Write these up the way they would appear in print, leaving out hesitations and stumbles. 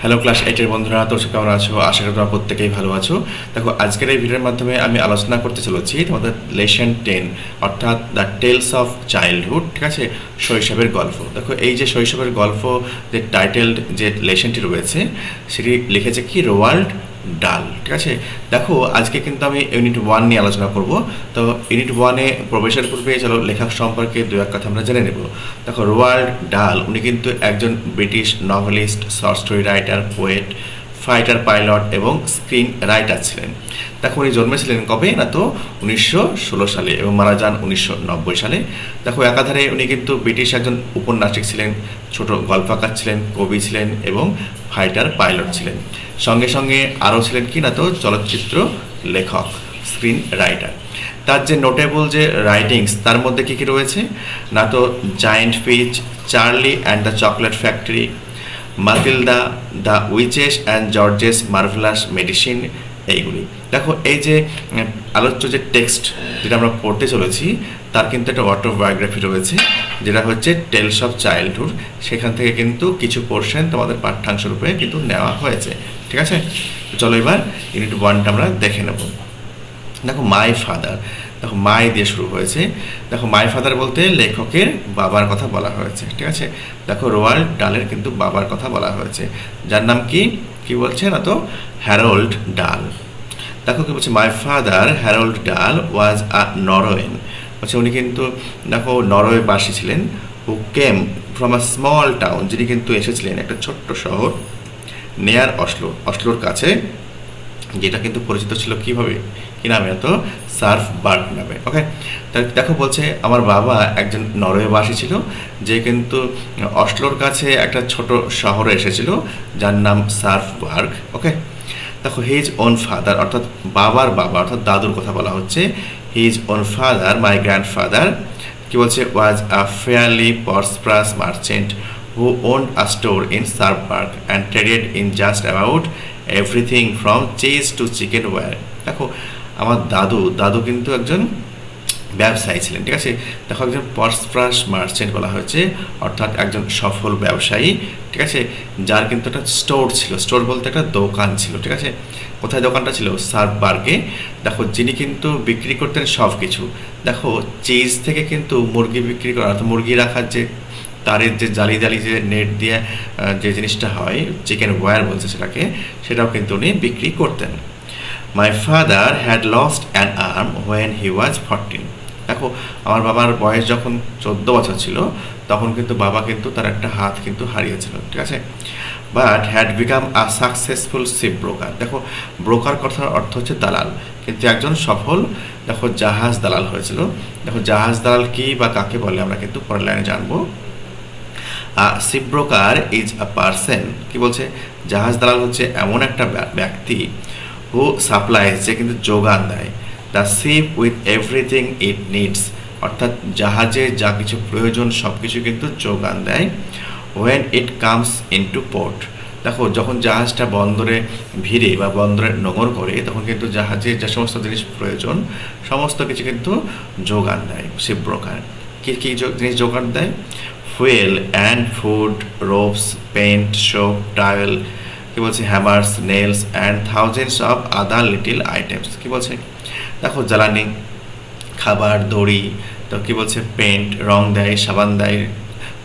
Hello class 8 এর বন্ধুরা, তোমরা কেমন আছো? আশা করি তোমরা প্রত্যেকেই ভালো আছো। দেখো, আজকের এই ভিডিওর মাধ্যমে আমি আলোচনা করতে চলেছি তোমাদের লেসন 10 অর্থাৎ দ্য টেলস অফ চাইল্ডহুড। ঠিক আছে, শৈশবের গল্প। দেখো, এই যে শৈশবের গল্প যে টাইটেলড যে লেসনটি রয়েছে সেটি লিখেছে কি রোয়াল্ড ডাল। ঠিক আছে, দেখো আজকে কিন্তু আমি ইউনিট 1 নিয়ে আলোচনা করব। তো ইউনিট 1-এ প্রবেশের পূর্বে চলো লেখক সম্পর্কে দু এক কথা আমরা জেনে নেব। দেখো, রোয়াল্ড ডাল উনি কিন্তু একজন British novelist, short story writer, poet, fighter pilot এবং স্ক্রিন রাইটার ছিলেন। দেখো, উনি জন্মেছিলেন কবে না তো 1916 সালে এবং মারা যান 1990 সালে। দেখো, একাধারে উনি কিন্তু ব্রিটিশ একজন উপন্যাসিক ছিলেন, ছোট গল্পকার ছিলেন, কবি ছিলেন এবং ফাইটার পাইলট ছিলেন। সঙ্গে সঙ্গে আরও ছিলেন কি না তো চলচ্চিত্র লেখক, স্ক্রিন রাইটার। তার যে নোটেবল যে রাইটিংস তার মধ্যে কী কী রয়েছে না তো giant peach, Charlie and the chocolate factory, Matilda, the witches and George's marvellous medicine, এইগুলি। দেখো, এই যে আলোচ্য যে টেক্সট যেটা আমরা পড়তে চলেছি তার কিন্তু একটা অটোবায়োগ্রাফি রয়েছে যেটা হচ্ছে টেলস অফ চাইল্ডহুড। সেখান থেকে কিন্তু কিছু পোর্শন তোমাদের পাঠ্যাংশ রূপে কিন্তু নেওয়া হয়েছে। ঠিক আছে, চলো এবার ইউনিট 1টা আমরা দেখে নেব। দেখো, মাই ফাদার। দেখো, মাই দিয়ে শুরু হয়েছে। দেখো, মাই ফাদার বলতে লেখকের বাবার কথা বলা হয়েছে। ঠিক আছে, দেখো রোয়াল্ড ডালের কিন্তু বাবার কথা বলা হয়েছে, যার নাম কি কি বলছে না তো হ্যারোল্ড ডাল। দেখো কি বলছে, মাই ফাদার হ্যারোল্ড ডাল ওয়াজ আ নরওয়েন। বলছে উনি কিন্তু দেখো নরওয়েবাসী ছিলেন। Who came from a small town, যিনি কিন্তু এসেছিলেন একটা ছোট্ট শহর নেয়ার অসলো, অসলোর কাছে, যেটা কিন্তু পরিচিত ছিল কীভাবে কি নামে তো সার্ফবার্গ নামে। ওকে, দেখো বলছে আমার বাবা একজন নরওয়েবাসী ছিল যে কিন্তু অসলোর কাছে একটা ছোট শহরে এসেছিল যার নাম সার্ফবার্গ। ওকে, দেখো হিজ ওন ফাদার অর্থাৎ বাবার বাবা অর্থাৎ দাদুর কথা বলা হচ্ছে। His own father my grandfather কি বলছে was a fairly prosperous merchant who owned a store in Sarpsborg and traded in just about everything from cheese to chicken wire. দেখো, আমার দাদু কিন্তু একজন ব্যবসায়ী ছিলেন। ঠিক আছে, দেখো একজন প্রসপারাস মার্চেন্ট বলা হয়েছে অর্থাৎ একজন সফল ব্যবসায়ী। ঠিক আছে, যার কিন্তু একটা স্টোর ছিল, স্টোর বলতে একটা দোকান ছিল। ঠিক আছে, কোথায় দোকানটা ছিল? সার্ফবার্গে। দেখো, যিনি কিন্তু বিক্রি করতেন সব কিছু। দেখো, চিজ থেকে কিন্তু মুরগি বিক্রি করা অর্থাৎ মুরগি রাখার যে তারের যে জালি যে নেট দিয়ে যে জিনিসটা হয় চিকেন ওয়্যার বলছে সেটাও কিন্তু উনি বিক্রি করতেন। My father had lost an arm when he was 14। দেখো, আমার বাবার বয়স যখন 14 বছর ছিল তখন কিন্তু বাবা কিন্তু তার একটা হাত কিন্তু হারিয়েছিল। ঠিক আছে, but had become a successful ship broker. দেখো, ব্রোকার কথার অর্থ হচ্ছে দালাল, কিন্তু একজন সফল দেখো জাহাজ দালাল হয়েছিল। দেখো, জাহাজ দালাল কি বা কাকে বলে আমরা কিন্তু পরের লাইনে জানবো। Ship broker is a person কি বলছে জাহাজ দালাল হচ্ছে এমন একটা ব্যক্তি হু সাপ্লাইজ যে কিন্তু যোগান দেয় the ship with everything it needs অর্থাৎ জাহাজে যা কিছু প্রয়োজন সব কিছু কিন্তু যোগান দেয় when it comes into port. দেখো, যখন জাহাজটা বন্দরে ভিড়ে বা বন্দরে নোঙর করে তখন কিন্তু জাহাজে যে সমস্ত জিনিস প্রয়োজন সমস্ত কিছু কিন্তু যোগান দেয় শিপ ব্রোকার। কী কী জিনিস যোগান দেয়? Fuel and food, ropes, paint, soap, towel, কি বলছে hammers, nails and thousands of other little items. কি বলছে? দেখো, জ্বালানি, খাবার, দড়ি, তো কি বলছে পেন্ট, রং দেয়, সাবান দেয়,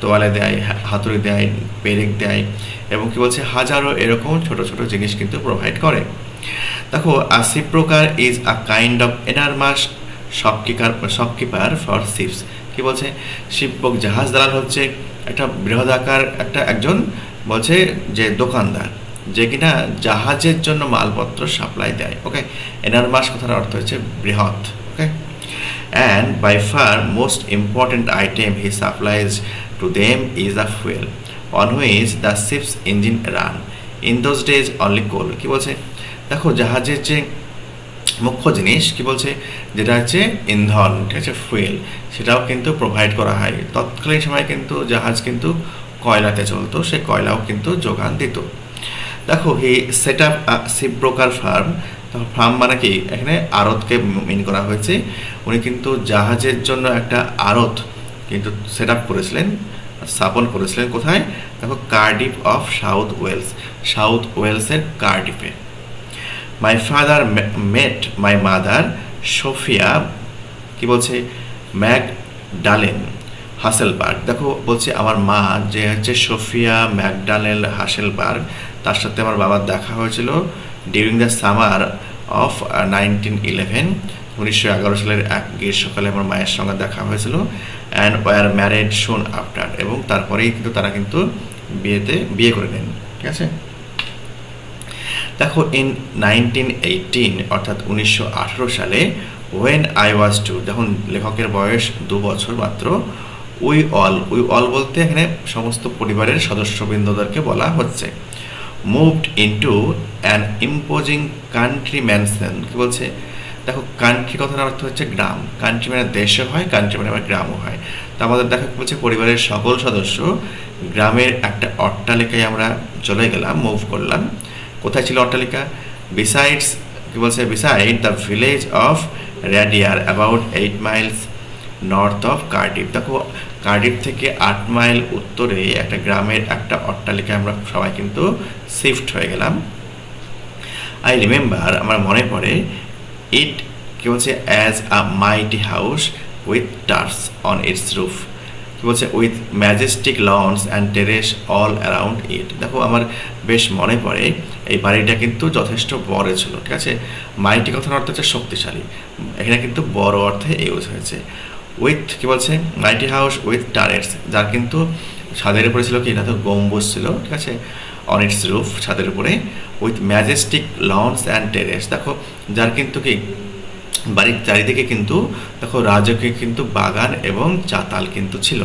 তোয়ালে দেয়, হাতুড়ি দেয়, পেরেক দেয় এবং কি বলছে হাজারো এরকম ছোট ছোট জিনিস কিন্তু প্রোভাইড করে। দেখো, a ship broker is a kind of enormous shopkeeper for ships. কি বলছে? শিপক জাহাজ দালাল হচ্ছে একটা বৃহদাকার একজন বলছে যে দোকানদার যে কিনা জাহাজের জন্য মালপত্র সাপ্লাই দেয়। ওকে, এনারমাস কথার অর্থ হচ্ছে বৃহৎ। Okay, and by far most important item he supplies to them is a fuel on which the ships engine run in those days only coal. কি বলছে? দেখো, জাহাজের যে মুখ্য জিনিস কি বলছে যেটা হচ্ছে ইন্ধন, ঠিক আছে, ফুয়েল, সেটাও কিন্তু প্রোভাইড করা হয়। তৎকালীন সময় কিন্তু জাহাজ কিন্তু কয়লাতে চলতো, সে কয়লাও কিন্তু যোগান দিত। দেখো, he set up ship broker firm. Firm মানে কি? এখানে আড়তকে মিন করা হয়েছে। উনি কিন্তু জাহাজের জন্য একটা আড়ত কিন্তু সেট আপ করেছিলেন, স্থাপন করেছিলেন কোথায় দেখো Cardiff of South Wales, South ওয়েলসের কার্ডিফে। My father met my mother Sophia কি বলছে ম্যাকডালেন হাসেলবার্গ। দেখো বলছে আমার মা যে হচ্ছে সোফিয়া ম্যাকডালেন হাসেলবার্গ, তার সাথে আমার বাবার দেখা হয়েছিল ডিউরিং দ্য সামার অফ 1911, 1911 সালের এক গ্রীষ্মকালে আমার মায়ের সঙ্গে দেখা হয়েছিল। And were married soon after, এবং তারপরেই কিন্তু তারা কিন্তু বিয়ে করে নেন, ঠিক আছে। দেখো ইন 1918 অর্থাৎ 1918 সালে ওয়েন আই ওয়াজ 2, যখন লেখকের বয়স 2 বছর মাত্র, উই অল বলতে এখানে সমস্ত পরিবারের সদস্যবৃন্দদেরকে বলা হচ্ছে, moved into an imposing country mansion. কি বলছে দেখো কান্ট্রি কথার অর্থ হচ্ছে গ্রাম, কান্ট্রি মানে দেশও হয়, কান্ট্রি মানে আবার গ্রামও হয়। তো আমাদের দেখা বলছে পরিবারের সকল সদস্য গ্রামের একটা অট্টালিকায় আমরা চলে গেলাম, মুভ করলাম। কোথায় ছিল অট্টালিকা? বিসাইডস কি বলছে beside the village of Radyr about 8 miles north of Cardiff. দেখো কার্ডিফ থেকে 8 মাইল উত্তরে একটা গ্রামের একটা অট্টালিকায় আমরা সবাই কিন্তু শিফট হয়ে গেলাম। আই রিমেম্বার, আমার মনে পড়ে, ইট কি বলছে as a mighty house with turfs on its roof. কি বলছে with majestic lawns and terrace all around it. দেখো আমার বেশ মনে পড়ে এই বাড়িটা কিন্তু যথেষ্ট বড় ছিল, ঠিক আছে। মাইটি কথার অর্থ হচ্ছে শক্তিশালী, এখানে কিন্তু বড় অর্থে ইউজ হয়েছে। উইথ কি বলছে মাইটি হাউস উইথ টারেটস, যার কিন্তু ছাদের উপরে ছিল কি, এটা তো গম্বুজ ছিল, ঠিক আছে, অন ইটস রুফ, ছাদের উপরে। With majestic lawns and terrace, দেখো যার কিন্তু কি বাড়ির চারিদিকে কিন্তু দেখো রাজকীয় কিন্তু বাগান এবং চাতাল কিন্তু ছিল।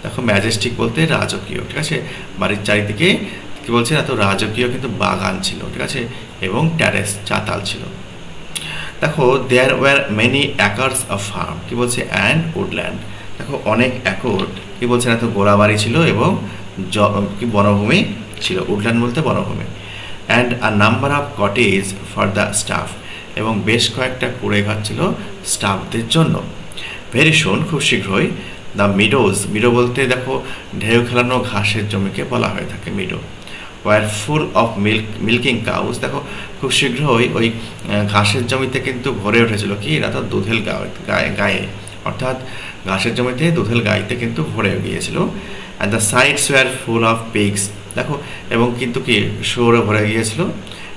দেখো ম্যাজেস্টিক বলতে রাজকীয়, ঠিক আছে, বাড়ির চারিদিকে কি বলছে এত রাজকীয় কিন্তু বাগান ছিল, ঠিক আছে, এবং ট্যারেস চাতাল ছিল। দেখো there were many acres of farm, কি বলছে অ্যান্ড উডল্যান্ড। দেখো অনেক একর কি বলছে এত গোড়াবাড়ি ছিল এবং কি বনভূমি ছিল, উডল্যান্ড বলতে বনভূমি। And a number of cottage for the staff, এবং বেশ কয়েকটা কুড়ে ঘর ছিল স্টাফদের জন্য। ভেরি সুন, খুব শীঘ্রই, দ্য মিডোজ, মিডো বলতে দেখো ঢেউ খেলানো ঘাসের জমিকে বলা হয়ে থাকে Meadow. Were full of milking cows, দেখো খুব শীঘ্রই ওই ঘাসের জমিতে কিন্তু ভরে উঠেছিল কি, এরা তো দুধেল গায়ে, অর্থাৎ ঘাসের জমিতে দুধেল গাইতে কিন্তু ভরে গিয়েছিল। And the sides were full of pigs, দেখো এবং কিন্তু কি শুয়োরে ভরে গিয়েছিল।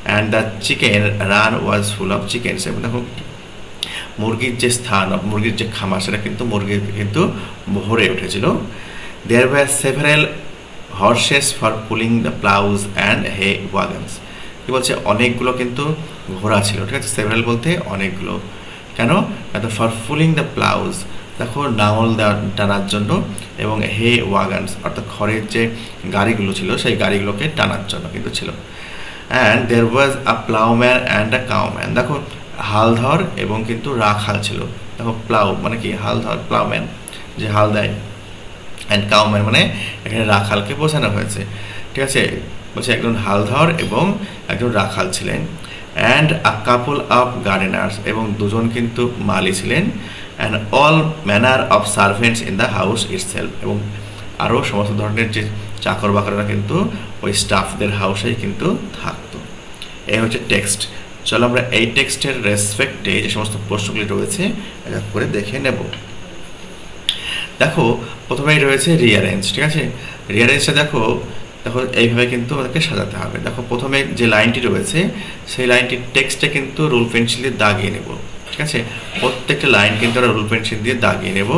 And the chicken run was full of chickens, এবং দেখো মুরগির যে স্থান, মুরগির যে খামার, সেটা কিন্তু মুরগির কিন্তু ভরে উঠেছিল। There were several horses for pulling the ploughs and hay wagons, কি বলছে অনেকগুলো কিন্তু ঘোড়া ছিল, ঠিক আছে, সেভারেল বলতে অনেকগুলো। কেন? ফর পুলিং দ্য প্লাউজ, দেখো নাঙল টানার জন্য, এবং হে ওয়াগনস অর্থাৎ খড়ের যে গাড়িগুলো ছিল সেই গাড়িগুলোকে টানার জন্য কিন্তু ছিল। And there was a প্লাউম্যান and a কাউম্যান, দেখো হালধর এবং কিন্তু রাখাল ছিল। দেখো প্লাউ মানে কি হালধর, প্লাউম্যান যে হাল দেয়, অ্যান্ড কাউম্যান মানে এখানে রাখালকে বোঝানো হয়েছে, ঠিক আছে, বলছে একজন হালধর এবং একজন রাখাল ছিলেন। অ্যান্ড আ কাপল অফ গার্ডেনার্স, এবং দুজন কিন্তু মালি ছিলেন। And all manner of servants in the house itself, এবং আরও সমস্ত ধরনের যে চাকর বাকররা কিন্তু ওই স্টাফদের হাউসেই কিন্তু থাকতো। এই হচ্ছে টেক্সট। চলো আমরা এই টেক্সটের রেসপেক্টে যে সমস্ত প্রশ্নগুলি রয়েছে এক এক করে দেখে নেব। দেখো প্রথমেই রয়েছে রিয়ারেঞ্জ, ঠিক আছে, রিয়ারেঞ্জটা দেখো এইভাবে কিন্তু আমাদেরকে সাজাতে হবে। দেখো প্রথমে যে লাইনটি রয়েছে সেই লাইনটির টেক্সটে কিন্তু রুল পেন্সিল দিয়ে দাগিয়ে নেব, ঠিক আছে, প্রত্যেকটা লাইন কিন্তু আমরা রুল পেন্সিল দিয়ে দাগিয়ে নেব।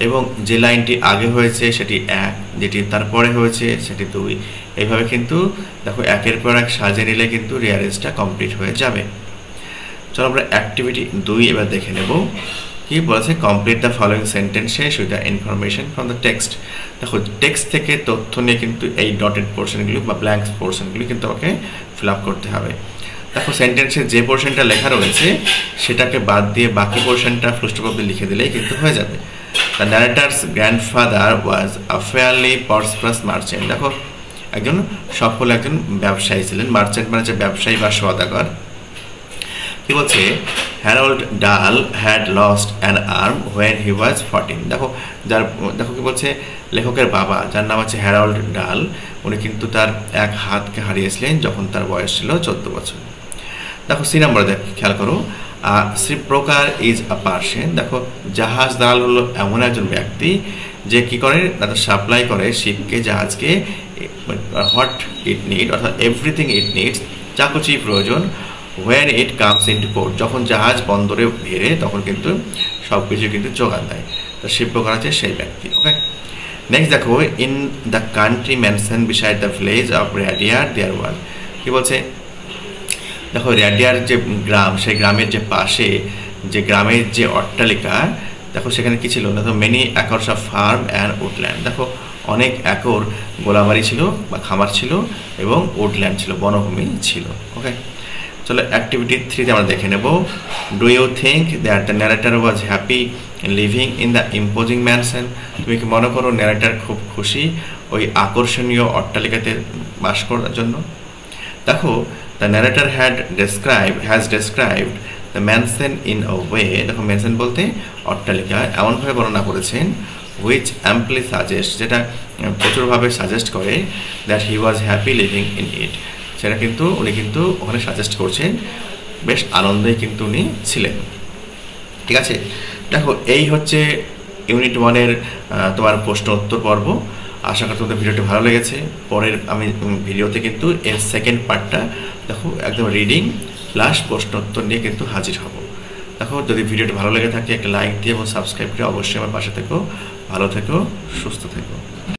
এবং যে লাইনটি আগে হয়েছে সেটি 1, যেটি তারপরে হয়েছে সেটি 2, এইভাবে কিন্তু দেখো একের পর এক সাজিয়ে নিলে কিন্তু রিয়ারেঞ্জটা কমপ্লিট হয়ে যাবে। চলো আমরা অ্যাক্টিভিটি 2 এবার দেখে নেব। কি বলেছে, complete the following sentences with the information from the text. দেখো টেক্সট থেকে তথ্য নিয়ে কিন্তু এই ডটেড পোর্শনগুলি বা ব্ল্যাঙ্ক পোর্শনগুলি কিন্তু আমাকে ফিল আপ করতে হবে। দেখো সেন্টেন্সের যে পোর্শনটা লেখা রয়েছে সেটাকে বাদ দিয়ে বাকি পোর্শনটা ফুল স্টপ অবধি লিখে দিলেই কিন্তু হয়ে যাবে। The narrator's grandfather was a fairly prosperous merchant, দেখো একজন সফল একজন ব্যবসায়ী ছিলেন। মার্চেন্ট মানে যে ব্যবসায়ী বা সওদাগর। কি বলছে, Harald Dahl had lost an arm when he was 14, দেখো কি বলছে লেখকের বাবা, যার নাম হচ্ছে হ্যারল্ড ডাল, উনি কিন্তু তার এক হাতকে হারিয়েছিলেন যখন তার বয়স ছিল 14 বছর। দেখো সি নম্বরে খেয়াল করো, ship broker is a person. দেখো জাহাজ দালাল হলো এমন একজন ব্যক্তি যে কি করে, তাদের সাপ্লাই করে শিপকে, জাহাজকে হোয়াট ইট নিড, অর্থাৎ এভরিথিং ইট নিডস, যা কিছুই প্রয়োজন, when it comes into port, যখন জাহাজ বন্দরে ভিড়ে তখন কিন্তু সব কিছু কিন্তু যোগান দেয়। তো শিপ ব্রোকার হচ্ছে সেই ব্যক্তি। ওকে, নেক্সট দেখো, in the country mansion beside the village of Radyr there was. কি বলছে, দেখো রেডিয়ার যে গ্রাম, সেই গ্রামের যে পাশে যে গ্রামের যে অট্টালিকা, দেখো সেখানে কি ছিল, দেখো many acres of farm and woodland. দেখো অনেক একর গোলাবাড়ি ছিল বা খামার ছিল এবং উডল্যান্ড ছিল, বনভূমি ছিল। ওকে, চলো অ্যাক্টিভিটি 3তে আমরা দেখে নেব। Do you think that the narrator was happy living in the imposing mansion? তুমি কি মনে করো ন্যারেটার খুব খুশি ওই আকর্ষণীয় অট্টালিকাতে বাস করার জন্য? দেখো, the narrator has described the mansion in a way, দেখো ম্যানশন বলতে অট্টালিকা, এমনভাবে বর্ণনা করেছেন হুইচ অ্যাম্পলি সাজেস্ট, যেটা প্রচুরভাবে সাজেস্ট করে that he was happy living in it, সেটা কিন্তু উনি কিন্তু ওখানে সাজেস্ট করছেন বেশ আনন্দেই কিন্তু উনি ছিলেন। ঠিক আছে, দেখো এই হচ্ছে ইউনিট 1-এর তোমার প্রশ্ন উত্তর পর্ব। আশা করি তোমাদের ভিডিওটি ভালো লেগেছে। পরের আমি ভিডিওতে কিন্তু এর সেকেন্ড পার্টটা দেখো একদম রিডিং প্লাস প্রশ্ন উত্তর নিয়ে কিন্তু হাজির হব। দেখো যদি ভিডিওটি ভালো লেগে থাকে একটা লাইক দিয়ে এবং সাবস্ক্রাইব করে অবশ্যই আমার পাশে থেকো। ভালো থেকো, সুস্থ থেকো।